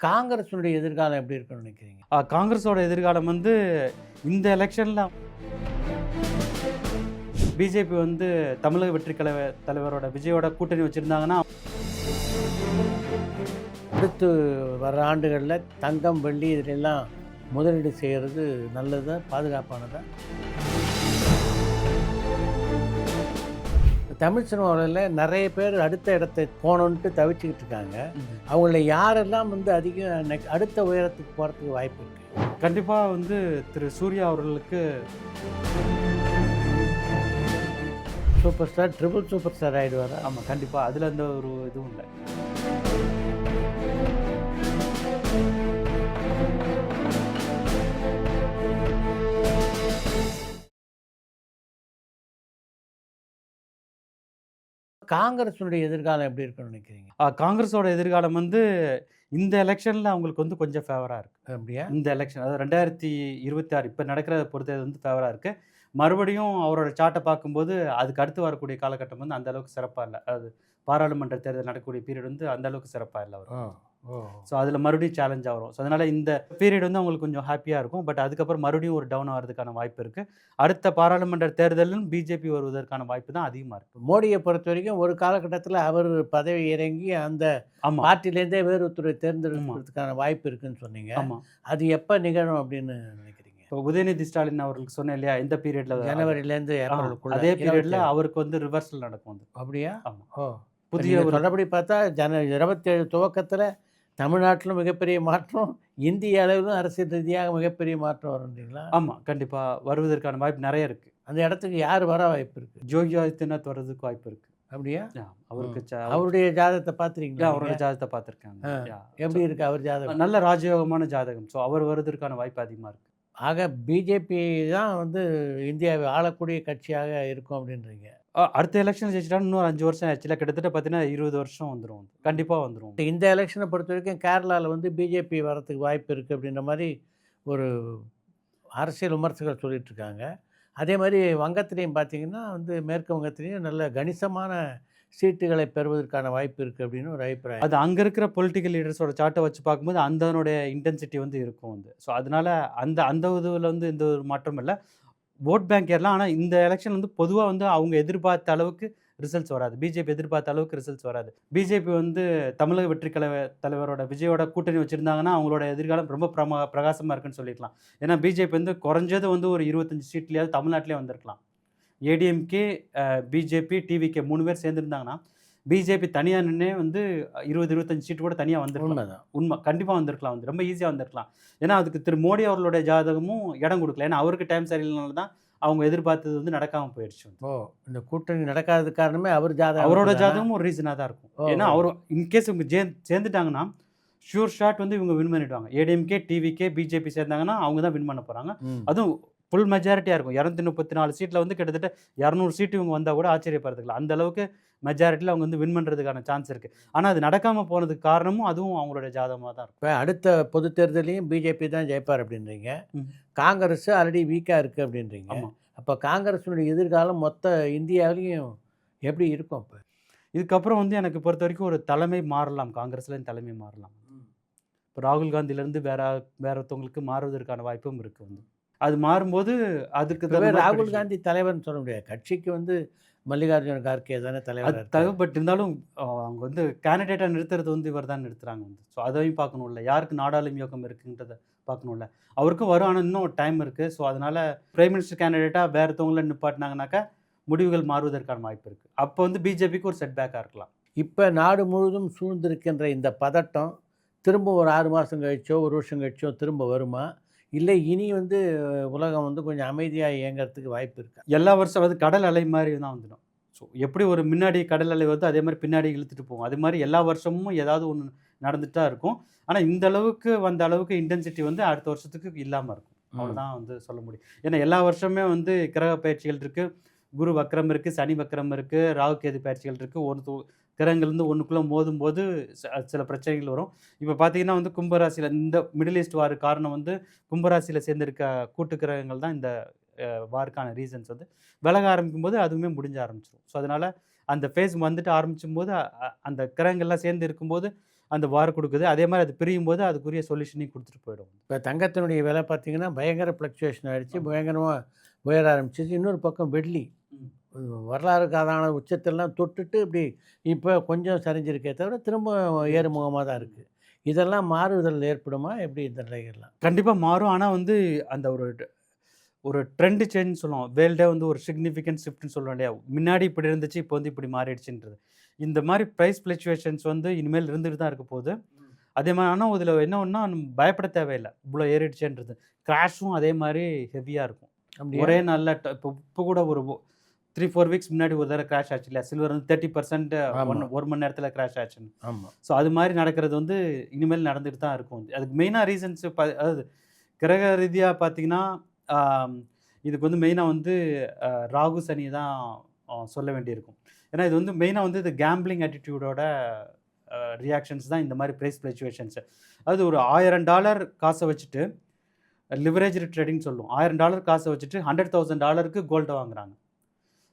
காங்கிரஸினுடைய எதிர்காலம் எப்படி இருக்குன்னு நினைக்கிறீங்க? காங்கிரஸோட எதிர்காலம் வந்து இந்த எலெக்ஷனில் பிஜேபி வந்து தமிழக வெற்றி தலைவரோட விஜயோட கூட்டணி வச்சுருந்தாங்கன்னா அடுத்து வர ஆண்டுகளில் தங்கம், வெள்ளி இதிலெல்லாம் முதலீடு செய்கிறது நல்லதா, பாதுகாப்பானதா? தமிழ் சினிமாவில் நிறைய பேர் அடுத்த இடத்தை போகணுன்ட்டு தவிச்சுக்கிட்டு இருக்காங்க. அவங்கள யாரெல்லாம் வந்து அதிகம் அடுத்த உயரத்துக்கு போகிறதுக்கு வாய்ப்பு இருக்குது? கண்டிப்பாக வந்து திரு சூர்யா அவர்களுக்கு super star, triple super star ஆகிடுவாரா? ஆமாம், கண்டிப்பாக அதில் எந்த ஒரு இதுவும் இல்லை. காங்கிரஸினுடைய எதிர்காலம் எப்படி இருக்குன்னு நினைக்கிறீங்க? காங்கிரஸோட எதிர்காலம் வந்து இந்த எலெக்ஷனில் அவங்களுக்கு வந்து கொஞ்சம் ஃபேவராக இருக்குது. அப்படியா? இந்த எலெக்ஷன் அதாவது 2026 இப்போ நடக்கிற பொறுத்தது வந்து ஃபேவராக இருக்குது. மறுபடியும் அவரோட சார்ட்டை பார்க்கும்போது அதுக்கு அடுத்து வரக்கூடிய காலகட்டம் வந்து அந்த அளவுக்கு சிறப்பாக இல்லை. அது பாராளுமன்ற தேர்தல் நடக்கக்கூடிய பீரியட் வந்து அந்த அளவுக்கு சிறப்பாக இல்லை அவர். ஸோ அதில் மறுபடியும் சேலஞ்சாக வரும். ஸோ அதனால் இந்த பீரியட் வந்து அவங்களுக்கு கொஞ்சம் ஹாப்பியாக இருக்கும். பட் அதுக்கப்புறம் மறுபடியும் ஒரு டவுன் ஆகிறதுக்கான வாய்ப்பு இருக்குது. அடுத்த பாராளுமன்ற தேர்தலும் பிஜேபி வருவதற்கான வாய்ப்பு தான் அதிகமாக இருக்குது. மோடியை பொறுத்த வரைக்கும் ஒரு காலகட்டத்தில் அவர் பதவி இறங்கி அந்த பார்ட்டிலேருந்தே வேறு ஒருத்தரை தேர்ந்தெடுக்கிறதுக்கான வாய்ப்பு இருக்குன்னு சொன்னீங்க. ஆமாம், அது எப்போ நிகழும் அப்படின்னு நினைக்கிறீங்க? இப்போ உதயநிதி ஸ்டாலின் அவர்களுக்கு சொன்னேன் இல்லையா, இந்த பீரியடில் ஜனவரிலேருந்து ஏப்ரலுக்குள்ள அதே பீரியடில் அவருக்கு வந்து ரிவர்சல் நடக்கும். வந்து அப்படியா? ஆமாம். புதிய சொல்லபடி பார்த்தா 27 துவக்கத்தில் தமிழ்நாட்டிலும் மிகப்பெரிய மாற்றம், இந்திய அளவிலும் அரசியல் ரீதியாக மிகப்பெரிய மாற்றம் வரும்ன்றீங்களா? ஆமாம், கண்டிப்பாக வருவதற்கான வாய்ப்பு நிறைய இருக்குது. அந்த இடத்துக்கு யார் வர வாய்ப்பு இருக்குது? யோகி ஆதித்யநாத் வர்றதுக்கு வாய்ப்பு இருக்குது. அப்படியா? அவருக்கு அவருடைய ஜாதகத்தை பார்த்துருக்கீங்களா? அவரோட ஜாதகத்தை பார்த்துருக்காங்க. எப்படி இருக்குது அவர் ஜாதகம்? நல்ல ராஜயோகமான ஜாதகம். ஸோ அவர் வருவதற்கான வாய்ப்பு அதிகமாக இருக்குது. ஆக பிஜேபி தான் வந்து இந்தியாவை ஆளக்கூடிய கட்சியாக இருக்கும் அப்படின்றீங்க? அடுத்த எலெக்ஷன் ஜெயிச்சிட்டா இன்னொரு 5 வருஷம் ஆச்சுல, கிட்டத்தட்ட பார்த்தீங்கன்னா 20 வருஷம் வந்துடும். கண்டிப்பாக வந்துடும். இந்த எலெக்ஷனை பொறுத்த வரைக்கும் கேரளாவில் வந்து பிஜேபி வரத்துக்கு வாய்ப்பு இருக்குது அப்படின்ற மாதிரி ஒரு அரசியல் விமர்சகர் சொல்லிட்டு இருக்காங்க. அதே மாதிரி வங்கத்திலையும் பார்த்தீங்கன்னா வந்து மேற்கு வங்கத்திலையும் நல்ல கணிசமான சீட்டுகளை பெறுவதற்கான வாய்ப்பு இருக்குது அப்படின்னு ஒரு அபிப்பிராயம். அது அங்கே இருக்கிற பொலிட்டிக்கல் லீடர்ஸோட சார்ட்டை வச்சு பார்க்கும்போது அதனுடைய இன்டென்சிட்டி வந்து இருக்கும் வந்து. ஸோ அதனால் அந்த இதில் வந்து எந்த ஒரு மாற்றமும் இல்லை. ஓட் பேங்க் ஏறலாம். ஆனால் இந்த எலெக்ஷன் வந்து பொதுவாக வந்து அவங்க எதிர்பார்த்த அளவுக்கு ரிசல்ட்ஸ் வராது. பிஜேபி எதிர்பார்த்த அளவுக்கு ரிசல்ட்ஸ் வராது. பிஜேபி வந்து தமிழக வெற்றி தலைவரோட விஜயோட கூட்டணி வச்சுருந்தாங்கன்னா அவங்களோட எதிர்காலம் ரொம்ப பிரகாசமாக இருக்குன்னு சொல்லிக்கலாம். ஏன்னா பிஜேபி வந்து குறைஞ்சது வந்து ஒரு 25 சீட்லேயாவது தமிழ்நாட்டிலே வந்திருக்கலாம். ஏடிஎம்கே, பிஜேபி, டிவிகே 3 பேர் சேர்ந்துருந்தாங்கன்னா பிஜேபி தனியாக நின்னே வந்து 20-25 சீட்டு கூட தனியாக வந்திருக்கலாம். உண்மை, கண்டிப்பாக வந்திருக்கலாம். வந்து ரொம்ப ஈஸியாக வந்திருக்கலாம். ஏன்னா அதுக்கு திரு மோடி அவர்களுடைய ஜாதகமும் இடம் கொடுக்கல. ஏன்னா அவருக்கு டைம் சரியில்லைனால தான் அவங்க எதிர்பார்த்தது வந்து நடக்காமல் போயிடுச்சு. இந்த கூட்டணி நடக்காதது காரணமே அவரோட ஜாதகமும் ஒரு ரீசனாக தான் இருக்கும். ஏன்னா அவர் இன்கேஸ் இவங்க சேர்ந்துட்டாங்கன்னா ஷூர் ஷாட் வந்து இவங்க வின் பண்ணிடுவாங்க. ஏடிஎம்கே, டிவிகே, பிஜேபி சேர்ந்தாங்கன்னா அவங்க தான் வின் பண்ண போகிறாங்க. அதுவும் ஃபுல் மெஜாரிட்டியாக இருக்கும். 234 சீட்டில் வந்து கிட்டத்தட்ட 200 சீட்டு இவங்க வந்தால் கூட ஆச்சரியப்படுறதுல அந்த அளவுக்கு மெஜாரிட்டியில் அவங்க வந்து வின் பண்ணுறதுக்கான சான்ஸ் இருக்குது. ஆனால் அது நடக்காமல் போனதுக்கு காரணமும் அதுவும் அவங்களோட ஜாதகமாக தான் இருக்கும். இப்போ அடுத்த பொது தேர்தலையும் பிஜேபி தான் ஜெயிப்பார் அப்படின்றீங்க. காங்கிரஸ் ஆல்ரெடி வீக்காக இருக்குது அப்படின்றீங்க. அப்போ காங்கிரஸினுடைய எதிர்காலம் மொத்த இந்தியாவிலையும் எப்படி இருக்கும்? இப்போ இதுக்கப்புறம் வந்து எனக்கு பொறுத்த வரைக்கும் ஒரு தலைமை மாறலாம். காங்கிரஸ்லேயும் தலைமை மாறலாம். இப்போ ராகுல் காந்திலேருந்து வேறொருத்தவங்களுக்கு மாறுவதற்கான வாய்ப்பும் இருக்குது. வந்து அது மாறும்போது அதுக்கு ராகுல் காந்தி தலைவர்னு சொல்ல முடியாது. கட்சிக்கு வந்து மல்லிகார்ஜுன கார்கே தானே தலைவர். பட் இருந்தாலும் அவங்க வந்து கேண்டிடேட்டாக நிறுத்துறது வந்து இவர் தான் நிறுத்துறாங்க. வந்து ஸோ அதையும் பார்க்கணும்ல, யாருக்கு நாடாளும் இயக்கம் இருக்குன்றதை பார்க்கணும்ல. அவருக்கும் வரும், ஆனால் இன்னும் ஒரு டைம் இருக்குது. ஸோ அதனால் பிரைம் மினிஸ்டர் கேண்டிடேட்டாக வேறுத்தவங்கள நிப்பாட்டினாங்கனாக்கா முடிவுகள் மாறுவதற்கான வாய்ப்பு இருக்குது. அப்போ வந்து பிஜேபிக்கு ஒரு செட்பேக்காக இருக்கலாம். இப்போ நாடு முழுவதும் சூழ்ந்திருக்கின்ற இந்த பதட்டம் திரும்ப ஒரு 6 மாதம் கழிச்சோ 1 வருஷம் கழிச்சோ திரும்ப வருமா? இல்லை இனி வந்து உலகம் வந்து கொஞ்சம் அமைதியாக இயங்கிறதுக்கு வாய்ப்பு இருக்கா? எல்லா வருஷம் வந்து கடல் அலை மாதிரி தான் வந்துடும். ஸோ எப்படி ஒரு முன்னாடி கடல் அலை வருதோ அதே மாதிரி பின்னாடி இழுத்துட்டு போகும். அது மாதிரி எல்லா வருஷமும் ஏதாவது ஒன்று நடந்துட்டு தான் இருக்கும். ஆனால் இந்த அளவுக்கு வந்த அளவுக்கு இன்டென்சிட்டி வந்து அடுத்த வருஷத்துக்கு இல்லாமல் இருக்கும். அவ்வளோதான் வந்து சொல்ல முடியும். ஏன்னா எல்லா வருஷமே வந்து கிரக பயிற்சிகள் இருக்குது. குரு வக்ரம் இருக்குது, சனி வக்ரம் இருக்குது, ராகு கேது பயிற்சிகள் இருக்குது. ஒரு கிரகங்கள் வந்து ஒன்றுக்குள்ளே மோதும்போது சில பிரச்சனைகள் வரும். இப்போ பார்த்தீங்கன்னா வந்து கும்பராசியில் இந்த மிடில் ஈஸ்ட் வார் காரணம் வந்து கும்பராசியில் சேர்ந்திருக்க கூட்டு கிரகங்கள் தான் இந்த வாருக்கான ரீசன்ஸ் வந்து விலக ஆரம்பிக்கும்போது அதுவுமே முடிஞ்ச ஆரம்பிச்சிடும். ஸோ அதனால் அந்த ஃபேஸ் வந்துட்டு ஆரம்பிச்சும்போது அந்த கிரகங்கள்லாம் சேர்ந்து இருக்கும்போது அந்த வார் கொடுக்குது. அதே மாதிரி அது பிரியும் போது அதுக்குரிய சொல்யூஷனையும் கொடுத்துட்டு போயிடும். இப்போ தங்கத்தினுடைய விலை பார்த்தீங்கன்னா பயங்கர ஃப்ளக்சுவேஷன் ஆகிடுச்சு, பயங்கரமாக உயர ஆரம்பிச்சிச்சு. இன்னொரு பக்கம் வெள்ளி வரலாறு காதான உச்சத்தெல்லாம் தொட்டுட்டு இப்படி இப்போ கொஞ்சம் சரிஞ்சிருக்கே தவிர திரும்ப ஏறுமுகமாக தான் இருக்குது. இதெல்லாம் மாறுதல் ஏற்படுமா எப்படி இந்த நிலைகள்லாம்? கண்டிப்பாக மாறும். ஆனால் வந்து அந்த ஒரு ட்ரெண்ட் சேஞ்ச் சொல்லுவோம். வேர்ல்டே வந்து ஒரு சிக்னிஃபிகன்ட் ஷிஃப்ட்னு சொல்லுவோம் இல்லையா? முன்னாடி இப்படி இருந்துச்சு, இப்போ வந்து இப்படி மாறிடுச்சுன்றது. இந்த மாதிரி ப்ரைஸ் ஃப்ளக்சுவேஷன்ஸ் வந்து இனிமேல் இருந்துட்டு தான் இருக்க போகுது. அதே மாதிரி ஆனால் இதில் என்ன ஒன்றா பயப்பட தேவையில்லை. இவ்வளோ ஏறிடுச்சுன்றது. கிராஷும் அதே மாதிரி ஹெவியாக இருக்கும். ஒரே நாளில் இப்போ கூட ஒரு 3-4 வீக்ஸ் முன்னாடி ஒரு தடவை கிராஷ் ஆச்சு இல்லையா? சில்வர் வந்து 30% ஒரு மணி நேரத்தில் கிராஷ் ஆச்சுன்னு. ஆமாம். ஸோ அது மாதிரி நடக்கிறது வந்து இனிமேல் நடந்துட்டு தான் இருக்கும். அதுக்கு மெயினாக ரீசன்ஸ் அதாவது கிரக ரீதியாக பார்த்தீங்கன்னா, இதுக்கு வந்து மெயினாக வந்து ராகு சனி தான் சொல்ல வேண்டியிருக்கும். ஏன்னா இது வந்து மெயினாக வந்து இது கேம்பிளிங் ஆட்டிடியூடோட ரியாக்ஷன்ஸ் தான் இந்த மாதிரி ப்ரைஸ் ஃப்ளக்சுவேஷன்ஸு. அது ஒரு $1000 காசை வச்சுட்டு லிவரேஜ்டு ட்ரேடிங் சொல்லுவோம். $1000 காசை வச்சுட்டு $100,000 கோல்டை வாங்குறாங்க.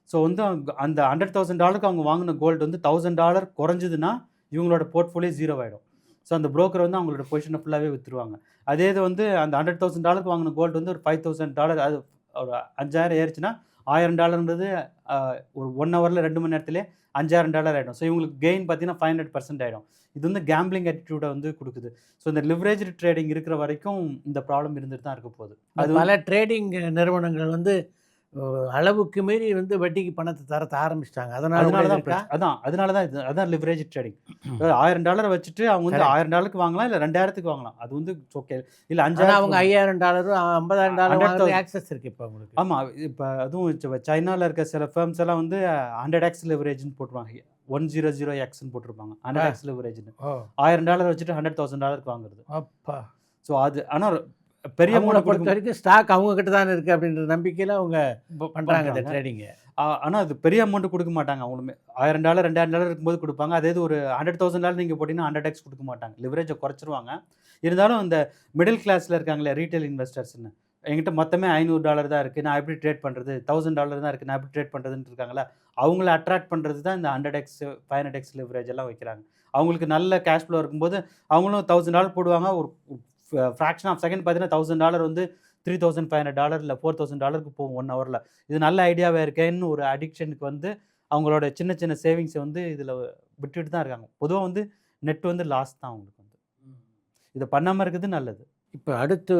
ஸோ வந்து அந்த $100,000 அவங்க வாங்கின கோல்டு வந்து $1000 குறைஞ்சதுன்னா இவங்களோட போர்ட்ஃபோலியோ 0 ஆகிடும். ஸோ அந்த புரோக்கர் வந்து அவங்களோட பொசிஷனை ஃபுல்லாகவே விற்றுருவாங்க. அதே இது வந்து அந்த $100,000 வாங்கின கோல்டு வந்து ஒரு $5,000 அது ஒரு 5000 ஏறிச்சுன்னா $1000ன்றது ஒரு 1 ஹவரில் 2 மணி நேரத்திலே $5000 ஆகிடும். ஸோ இவங்களுக்கு கெயின் பார்த்தீங்கன்னா 500% ஆகிடும். இது வந்து கேம்பிளிங் ஆட்டிடியூடை வந்து கொடுக்குது. ஸோ இந்த லிவரேஜ்டு ட்ரேடிங் இருக்கிற வரைக்கும் இந்த ப்ராப்ளம் இருந்துட்டு தான் இருக்க போகுது. அது பல ட்ரேடிங் நிறுவனங்கள் வந்து அளவுக்கு மீறி வந்து வட்டிக்கு பணத்தை தரத்த ஆரம்பிச்சிட்டாங்க. அதனால தான் அதான் லிவரேஜ் ட்ரேடிங். $1000 வச்சுட்டு அவங்க வந்து $1000க்கு வாங்கலாம், இல்லை 2000க்கு வாங்கலாம். அது வந்து ஓகே. இல்லை 5000 அவங்க $5000 $50,000 ஆக்சஸ் இருக்கு இப்போ உங்களுக்கு. ஆமாம். இப்போ அதுவும் சைனாவில் இருக்க சில ஃபேர்ம்ஸ் எல்லாம் வந்து 100x லிவரேஜ்னு போட்டுருவாங்க. 100x போட்டிருப்பாங்க 100x லிவரேஜ்னு. $1000 வச்சுட்டு $100,000க்கு வாங்குறது. அப்பா. ஸோ அது ஆனால் பெரிய அமௌண்ட்டை பொறுத்த வரைக்கும் ஸ்டாக் அவங்க கிட்ட தான் இருக்குது அப்படின்ற நம்பிக்கையில் அவங்க பண்ணுறாங்க இந்த ட்ரேடிங்கை. ஆனால் அது பெரிய அமௌண்ட்டு கொடுக்க மாட்டாங்க. அவங்களுமே $1000 $2000 இருக்கும்போது கொடுப்பாங்க. அதே இது ஒரு $100,000 நீங்கள் போட்டிங்கன்னா 100x கொடுக்க மாட்டாங்க. லிவரேஜை குறைச்சிருவாங்க. இருந்தாலும் இந்த மிடில் கிளாஸில் இருக்காங்களே ரீட்டைல் இன்வெஸ்டர்ஸ்னு, என்கிட்ட மொத்தமே $500 தான் இருக்குது, நான் எப்படி ட்ரேட் பண்ணுறது, $1000 தான் இருக்குது, நான் எப்படி ட்ரேட் பண்ணுறதுன்னு இருக்காங்களா, அவங்கள அட்ராக்ட் பண்ணுறது தான் இந்த 100x 500x லிவரேஜ் எல்லாம் வைக்கிறாங்க. அவங்களுக்கு நல்ல கேஷ் ஃப்ளோ இருக்கும்போது அவங்களும் $1000 போடுவாங்க. ஒரு ஃப்ராக்ஷன் ஆஃப் செகண்ட் பார்த்தீங்கன்னா $1000 வந்து $3,500 இல்லை $4,000க்கு போகும் 1 ஹவரில். இது நல்ல ஐடியாவே இருக்கேன்னு ஒரு அடிக்ஷனுக்கு வந்து அவங்களோட சின்ன சின்ன சேவிங்ஸை வந்து இதில் விட்டுட்டு தான் இருக்காங்க. பொதுவாக வந்து நெட் வந்து லாஸ் தான் அவங்களுக்கு வந்து. இதை பண்ணாமல் இருக்கிறது நல்லது. இப்போ அடுத்து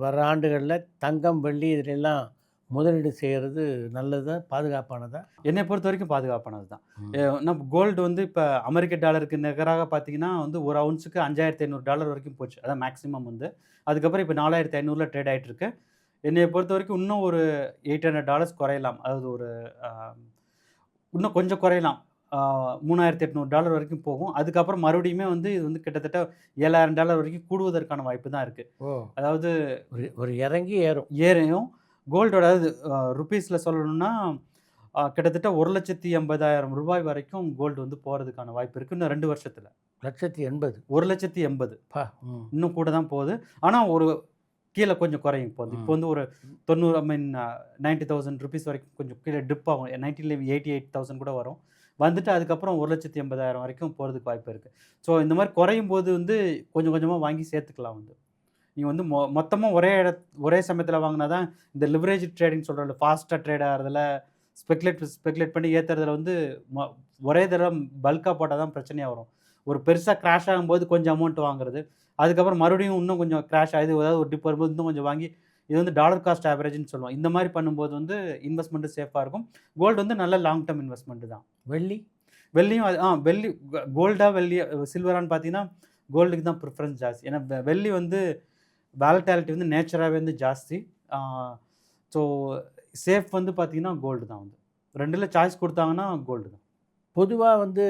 வர ஆண்டுகளில் தங்கம் வெள்ளி இதிலெல்லாம் முதலீடு செய்கிறது நல்லதா, பாதுகாப்பானதா? என்னை பொறுத்த வரைக்கும் பாதுகாப்பானது தான். நம்ம கோல்டு வந்து இப்போ அமெரிக்க டாலருக்கு நிகராக பார்த்தீங்கன்னா வந்து ஒரு அவுன்ஸுக்கு $5,500 வரைக்கும் போச்சு. அதான் மேக்ஸிமம் வந்து. அதுக்கப்புறம் இப்போ 4,500 ட்ரேட் ஆகிட்டு இருக்கு. என்னை பொறுத்த வரைக்கும் இன்னும் ஒரு $800 குறையலாம். அதாவது ஒரு இன்னும் கொஞ்சம் குறையலாம். $3,800 வரைக்கும் போகும். அதுக்கப்புறம் மறுபடியுமே வந்து இது வந்து கிட்டத்தட்ட $7,000 வரைக்கும் கூடுவதற்கான வாய்ப்பு தான் இருக்குது. அதாவது ஒரு இறங்கி ஏறையும் கோல்டோட அதாவது ருப்பீஸில் சொல்லணும்னா கிட்டத்தட்ட $1,80,000 வரைக்கும் கோல்டு வந்து போகிறதுக்கான வாய்ப்பு இருக்குது இன்னும் 2 வருஷத்தில். 1,80,000 1,80,000 இன்னும் கூட தான் போகுது. ஆனால் ஒரு கீழே கொஞ்சம் குறையும். இப்போ வந்து ஒரு 90,000 ருபீஸ் வரைக்கும் கொஞ்சம் கீழே டிப் ஆகும். 88,000 கூட வரும். வந்துட்டு அதுக்கப்புறம் 1,80,000 வரைக்கும் போகிறதுக்கு வாய்ப்பு இருக்குது. ஸோ இந்த மாதிரி குறையும் போது வந்து கொஞ்சம் கொஞ்சமாக வாங்கி சேர்த்துக்கலாம். வந்து நீங்கள் வந்து மொத்தமாக ஒரே சமயத்தில் வாங்கினா தான் இந்த லிவரேஜ் ட்ரேடிங் சொல்கிறோம்ல, ஃபாஸ்ட்டாக ட்ரேட் ஆகிறதுல ஸ்பெக்குலேட் பண்ணி ஏற்றுறதுல வந்து ஒரே தடவை பல்காக போட்டால் தான் பிரச்சனையாக வரும். ஒரு பெருசாக கிராஷ் ஆகும்போது கொஞ்சம் அமௌண்ட் வாங்குறது, அதுக்கப்புறம் மறுபடியும் இன்னும் கொஞ்சம் கிராஷ் ஆகுது, ஏதாவது ஒரு டிப் வரும்போது இன்னும் கொஞ்சம் வாங்கி, இது வந்து டாலர் காஸ்ட் ஆவரேஜ்னு சொல்லுவோம். இந்த மாதிரி பண்ணும்போது வந்து இன்வெஸ்ட்மெண்ட்டு சேஃபாக இருக்கும். கோல்டு வந்து நல்ல லாங் டேர்ம் இன்வெஸ்ட்மெண்ட்டு தான். வெள்ளியும் வெள்ளி வெள்ளியா சில்வரான்னு பார்த்தீங்கன்னா கோல்டுக்கு தான் ப்ரிஃபரன்ஸ் ஜாஸ்தி. ஏன்னா வெள்ளி வந்து வாலட்டாலிட்டி வந்து நேச்சராகவே வந்து ஜாஸ்தி. ஸோ சேஃப் வந்து பார்த்தீங்கன்னா கோல்டு தான். வந்து 2ல் சாய்ஸ் கொடுத்தாங்கன்னா கோல்டு தான். பொதுவாக வந்து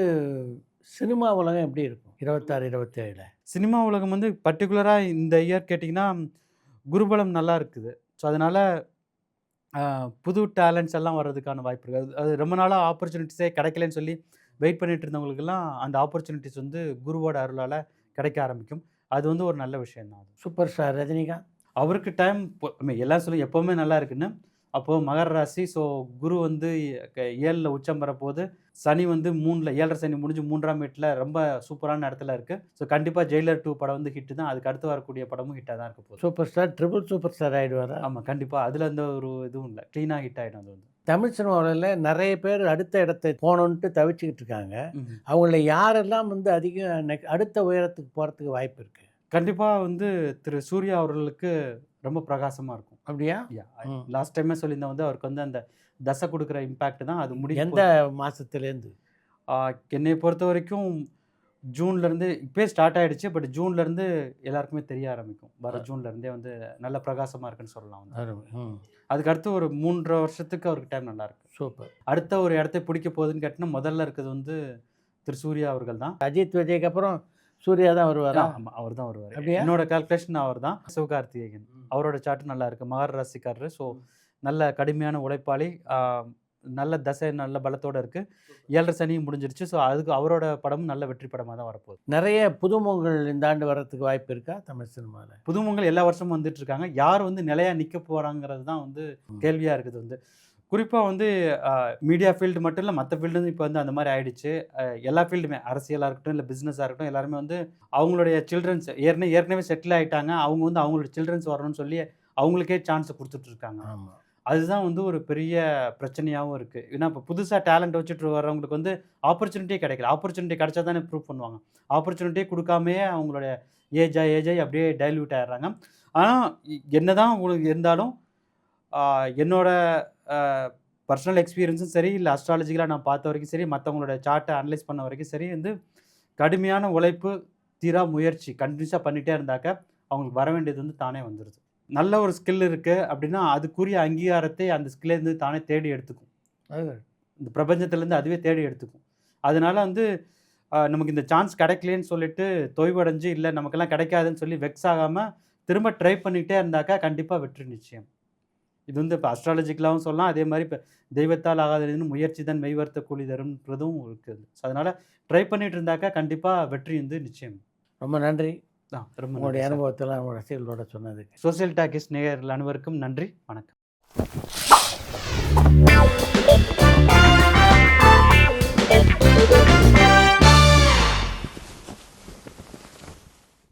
சினிமா உலகம் எப்படி இருக்கும் 26, 27? சினிமா உலகம் வந்து பர்டிகுலராக இந்த இயர் கேட்டிங்கன்னா குருபலம் நல்லா இருக்குது. ஸோ அதனால் புது டேலண்ட்ஸ் எல்லாம் வர்றதுக்கான வாய்ப்பு இருக்குது. அது ரொம்ப நாளாக ஆப்பர்ச்சுனிட்டிஸே கிடைக்கலன்னு சொல்லி வெயிட் பண்ணிட்டு இருந்தவங்களுக்கெல்லாம் அந்த ஆப்பர்ச்சுனிட்டிஸ் வந்து குருவோட அருளால் கிடைக்க ஆரம்பிக்கும். அது வந்து ஒரு நல்ல விஷயம் தான். சூப்பர் ஸ்டார் ரஜினிகாந்த் அவருக்கு டைம் எல்லாம் சொல்லி எப்போவுமே நல்லா இருக்குன்னு அப்போது மகர ராசி. ஸோ குரு வந்து 7ல் உச்சம் பெறப்போது, சனி வந்து 3ல் 7.5 சனி முடிஞ்சு 3ஆம் வீட்டில் ரொம்ப சூப்பரான இடத்துல இருக்குது. ஸோ கண்டிப்பாக ஜெயிலர் 2 படம் வந்து ஹிட்டு தான். அதுக்கு அடுத்து வரக்கூடிய படமும் ஹிட்டாக தான் இருக்க போகுது. Super star, triple super star ஆகிடுவாரா? ஆமாம், கண்டிப்பாக. அதில் எந்த ஒரு இதுவும் இல்லை, க்ளீனாக ஹிட் ஆகிடும் அது வந்து. தமிழ் சினிமாவில் நிறைய பேர் அடுத்த இடத்தை போகணுன்ட்டு தவிச்சுக்கிட்டு இருக்காங்க. அவங்கள யாரெல்லாம் வந்து அதிகம் அடுத்த உயரத்துக்கு போகிறதுக்கு வாய்ப்பு இருக்குது? கண்டிப்பாக வந்து திரு சூர்யா அவர்களுக்கு ரொம்ப பிரகாசமாக இருக்கும். அப்படியா? லாஸ்ட் டைமே சொல்லியிருந்தேன் வந்து அவருக்கு வந்து அந்த தசை கொடுக்குற இம்பேக்ட் தான் அது முடியும். எந்த மாதத்துலேருந்து? என்னை பொறுத்த வரைக்கும் ஜூன்லேருந்து இப்போயே ஸ்டார்ட் ஆகிடுச்சு. பட் ஜூன்லேருந்து எல்லாருக்குமே தெரிய ஆரம்பிக்கும். வர ஜூன்லேருந்தே வந்து நல்ல பிரகாசமாக இருக்குன்னு சொல்லலாம் வந்து. அதுக்கு அடுத்து ஒரு 3.5 வருஷத்துக்கு அவருக்கு டைம் நல்லாயிருக்கு. சூப்பர். அடுத்த ஒரு இடத்தை பிடிக்க போகுதுன்னு கேட்டினா முதல்ல இருக்கிறது வந்து திரு சூர்யா அவர்கள் தான். அஜித் விஜய்க்கு அப்புறம் சூர்யா தான் வருவாரா? ஆமாம், அவர் தான் வருவார். அப்படியா? என்னோட கால்குலேஷன் அவர் தான். சிவகார்த்திகேயன் அவரோட சார்ட் நல்லா இருக்குது. மகர ராசிக்காரரு. ஸோ நல்ல கடுமையான உழைப்பாளி, நல்ல தசை நல்ல பலத்தோடு இருக்குது. 7.5 சனியும் முடிஞ்சிருச்சு. ஸோ அதுக்கு அவரோட படமும் நல்ல வெற்றி படமாக தான் வரப்போகுது. நிறைய புதுமுகங்கள் இந்த ஆண்டு வர்றதுக்கு வாய்ப்பு இருக்கா தமிழ் சினிமாவில்? புதுமுகங்கள் எல்லா வருஷமும் வந்துட்டு இருக்காங்க. யார் வந்து நிலையாக நிற்க போகிறாங்கிறது தான் வந்து கேள்வியாக இருக்குது வந்து. குறிப்பாக வந்து மீடியா ஃபீல்டு மட்டும் இல்லை, மற்ற ஃபீல்டு இப்போ வந்து அந்த மாதிரி ஆயிடுச்சு. எல்லா ஃபீல்டுமே, அரசியலாக இருக்கட்டும் இல்லை பிஸ்னஸாக இருக்கட்டும், எல்லாருமே வந்து அவங்களுடைய சில்ட்ரன்ஸ் ஏற்கனவே செட்டில் ஆகிட்டாங்க. அவங்க வந்து அவங்களோட சில்ட்ரன்ஸ் வரணும்னு சொல்லி அவங்களுக்கே சான்ஸ் கொடுத்துட்ருக்காங்க. ஆமாம், அதுதான் வந்து ஒரு பெரிய பிரச்சனையாகவும் இருக்குது. ஏன்னா இப்போ புதுசாக டேலண்ட் வச்சுட்டு வர்றவங்களுக்கு வந்து ஆப்பர்ச்சுனிட்டியே கிடைக்கல. ஆப்பர்ச்சுனிட்டி கிடைச்சா தானே ப்ரூவ் பண்ணுவாங்க. ஆப்பர்ச்சுனிட்டியே கொடுக்காமையே அவங்களோட ஏஜ் அப்படியே டைல்யூட் ஆகிடுறாங்க. ஆனால் என்ன தான் உங்களுக்கு இருந்தாலும் என்னோட பர்சனல் எக்ஸ்பீரியன்ஸும் சரி, இல்லை அஸ்ட்ராலஜிக்கலாக நான் பார்த்த வரைக்கும் சரி, மற்றவங்களோட சார்ட்டை அனலைஸ் பண்ண வரைக்கும் சரி, வந்து கடுமையான உழைப்பு, தீரா முயற்சி கண்டினியூஸாக பண்ணிகிட்டே இருந்தாக்க அவங்களுக்கு வர வேண்டியது வந்து தானே வந்துடுது. நல்ல ஒரு ஸ்கில் இருக்குது அப்படின்னா அதுக்குரிய அங்கீகாரத்தை அந்த ஸ்கில்லேருந்து தானே தேடி எடுத்துக்கும். இந்த பிரபஞ்சத்துலேருந்து அதுவே தேடி எடுத்துக்கும். அதனால வந்து நமக்கு இந்த சான்ஸ் கிடைக்கலன்னு சொல்லிட்டு தொய்வடைஞ்சு, இல்லை நமக்கெல்லாம் கிடைக்காதுன்னு சொல்லி வெக்ஸ் ஆகாமல் திரும்ப ட்ரை பண்ணிகிட்டே இருந்தாக்கா கண்டிப்பாக வெற்றி நிச்சயம். இது வந்து இப்போ அஸ்ட்ராலஜிக்கலாகவும் சொல்லலாம். அதே மாதிரி இப்போ தெய்வத்தால் ஆகாததுன்னு முயற்சி தான் மெய்வர்த்த கூலி தரும்ன்றதும் இருக்குது. ஸோ அதனால் ட்ரை பண்ணிட்டு இருந்தாக்கா கண்டிப்பாக வெற்றி வந்து நிச்சயம். ரொம்ப நன்றி. ரொம்ப உங்களுடைய அனுபவத்தெல்லாம் உங்களோட ரசிகர்களோட சொன்னதுக்கு. சோசியல் டாக்கிஸ் நேயர்கள் அனைவருக்கும் நன்றி, வணக்கம்.